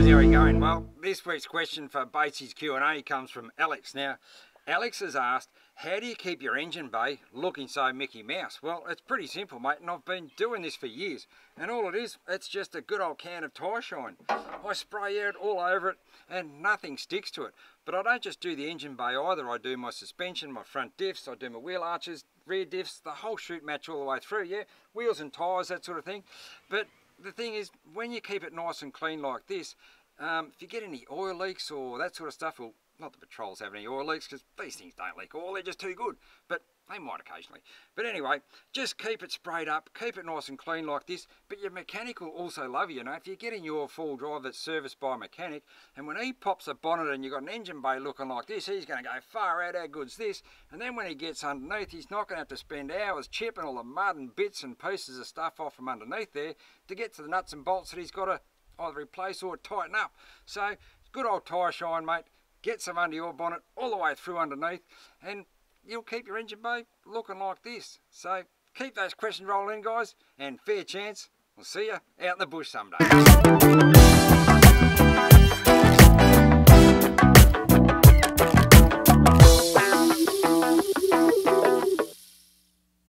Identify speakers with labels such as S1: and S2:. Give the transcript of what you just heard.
S1: guys, how are you going? Well, this week's question for Batesy's Q&A comes from Alex. Now, Alex has asked, how do you keep your engine bay looking so Mickey Mouse? Well, it's pretty simple, mate, and I've been doing this for years. And all it is, it's just a good old can of Tyre shine. I spray air it all over it, and nothing sticks to it. But I don't just do the engine bay either. I do my suspension, my front diffs, I do my wheel arches, rear diffs, the whole shoot match all the way through, yeah? Wheels and tyres, that sort of thing. But the thing is, when you keep it nice and clean like this, if you get any oil leaks or that sort of stuff, well, not the patrols have any oil leaks because these things don't leak oil, they're just too good, but they might occasionally. But anyway, just keep it sprayed up, keep it nice and clean like this, but your mechanic will also love you, if you're getting your full drive that's serviced by a mechanic, and when he pops a bonnet and you've got an engine bay looking like this, he's going to go, far out, how good's this? And then when he gets underneath, he's not going to have to spend hours chipping all the mud and bits and pieces of stuff off from underneath there to get to the nuts and bolts that he's got to either replace or tighten up. So, good old Tyre shine, mate. Get some under your bonnet all the way through underneath, and you'll keep your engine bay looking like this. So keep those questions rolling in, guys, and fair chance we'll see you out in the bush someday.